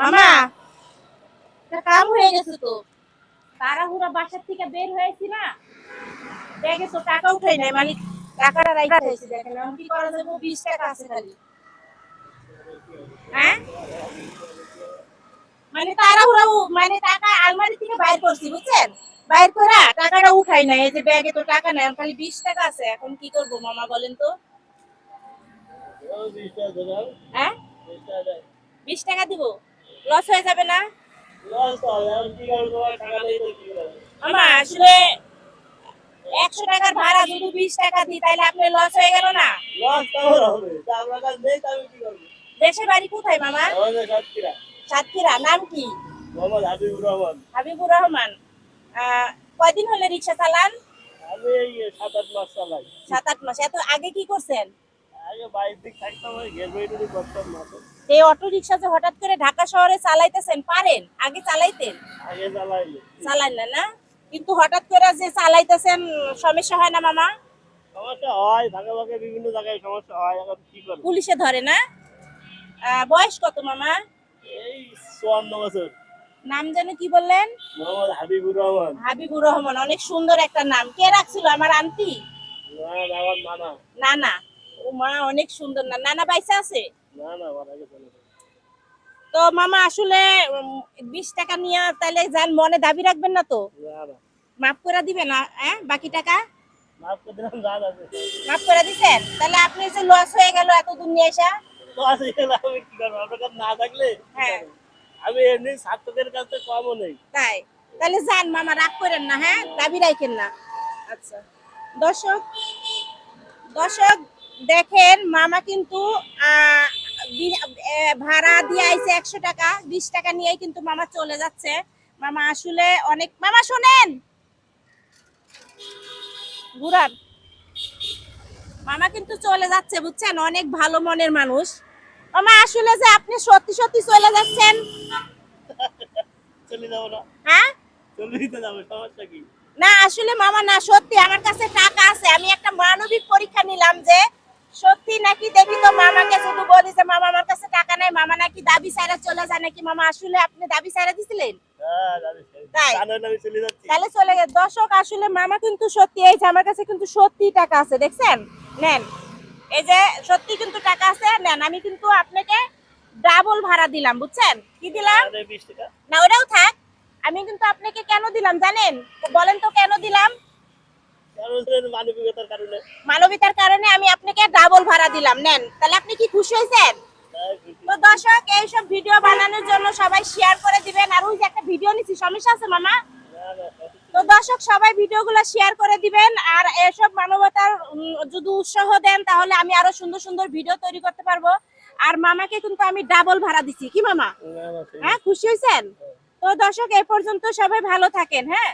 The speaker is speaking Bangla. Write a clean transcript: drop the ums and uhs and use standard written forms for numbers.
মামা কাম হয়ে গেছে তো, তাড়াহুড়া বাসার থেকে বের হয়েছি না, ব্যাগে তো টাকা উঠাই নাই, মানে টাকাটা রাইখা হয়েছে। দেখেন এখন কি করা যাবে, 20 টাকা আছে খালি। হ্যাঁ মানে তাড়াহুড়া, মানে টাকা আলমারি থেকে বাইর করছি বুঝছেন, বাইর করা টাকাটা উঠাই নাই, এই যে ব্যাগে তো টাকা নাই, খালি 20 টাকা আছে। এখন কি করব মামা বলেন তো? হ্যাঁ 20 টাকা দিব, লস হয়ে যাবে না? মামা আসলে 100 টাকার ভাড়া যদি 20 টাকা দিই তাহলে আপনার লস হয়ে গেল না? দেশের বাড়ি কোথায় মামা? সাতক্ষীরা। নাম কি? হাবিবুর রহমান। কয়দিন হলে রিক্সা চালান? আমি এই 7-8 মাস চালাই। 7-8 মাস। এত আগে কি করছেন? আগে বাইক থাকতাম, ওই গেরবাইটুরি করতাম না তো। এই অটো রিক্সা যে হঠাৎ করে ঢাকা শহরে চালাইতেছেন, পারেন? আগে চালাইতেন? আগে চালাইন না? কিন্তু হঠাৎ করে যে চালাইতেছেন, সমস্যা হয় না মামা? সমস্যা হয়, ভাগে ভাগে বিভিন্ন জায়গায় সমস্যা হয়, এখন কি করব? পুলিশে ধরে না? বয়স কত মামা? এই 54 বছর। নাম যেন কি বললেন? মোহাম্মদ হাবিবুর রহমান। হাবিবুর রহমান, অনেক সুন্দর একটা নাম। কে রাখছিল? আমার আন্টি? না, আমার নানা। নানা? ও মা, অনেক সুন্দর নাম। নানা বাইসা আছে? না, মারা গেছে। তো মামা আসলে 20 টাকা নিয়ে তাহলে যান, মনে দাবি রাখবেন না তো? না। মাফ করে দিবেন না? বাকি টাকা মাফ করে দিলাম, মাফ করে দিবেন? তাহলে আপনি যে লস হয়ে গেল এতদূর নিয়ে আসা। লস হয়ে গেল, আমি কি করব? আপনার কাছে না থাকলে হ্যাঁ, আমি এমনি ছাত্রদের কাছে কমও নেই। তাই? তাহলে যান মামা, রাগ করেন না, হ্যাঁ, দাবি রাখেন না। আচ্ছা দর্শক, দর্শক দেখেন, মামা কিন্তু ভাড়া দিয়ে আইছে 100 টাকা, 20 টাকা নিয়েই কিন্তু মামা চলে যাচ্ছে। মামা আসলে অনেক, মামা শোনেন, ঘুরান। মামা কিন্তু চলে যাচ্ছে বুঝছেন, অনেক ভালো মনের মানুষ। মামা আসলে যে আপনি সত্যি সত্যি চলে যাচ্ছেন? চলে যাব না? হ্যাঁ চলেই তো যাব, সমস্যা কি? না আসলে মামা, না সত্যি আমার কাছে টাকা আছে, আমি একটা মানবিক পরীক্ষা নিলাম যে সত্যি নাকি দেখি তো। মামাকে শুধু বলি যে মামা আমার কাছে টাকা নাই, মামা নাকি দাবি ছাইরা চলে যায় নাকি। মামা আসলে আপনি দাবি ছাইরা দিছিলেন? হ্যাঁ দাবি তাই আমি চলে যাচ্ছি, তাহলে চলে গেছে। দর্শক আসলে মামা কিন্তু সত্যি, এই যে আমার কাছে কিন্তু সত্যি টাকা আছে, দেখছেন? নেন, এই যে সত্যি কিন্তু টাকা আছে, নেন। আমি কিন্তু আপনাকে ডাবল ভাড়া দিলাম বুঝছেন। কি দিলাম? 20 টাকা। না ওটাও থাক, আমি কিন্তু আপনাকে কেন দিলাম জানেন? বলেন তো কেন দিলাম? মানবিকতার কারণে। মানবিকতার কারণে আমি আপনাকে ডাবল ভাড়া দিলাম, নেন। তাহলে আপনি কি খুশি হয়েছেন? তো দর্শক, এইসব ভিডিও বানানোর জন্য সবাই শেয়ার করে দিবেন। আর ওই যে একটা ভিডিও নিছি, সমস্যা আছে মামা? তো দর্শক সবাই ভিডিওগুলো শেয়ার করে দিবেন, আর এসব মানবতার যদি উৎসাহ দেন তাহলে আমি আরো সুন্দর সুন্দর ভিডিও তৈরি করতে পারবো। আর মামাকে কিন্তু আমি ডাবল ভাড়া দিছি, কি মামা? হ্যাঁ খুশি হয়েছেন? তো দর্শক এই পর্যন্ত, সবাই ভালো থাকেন, হ্যাঁ।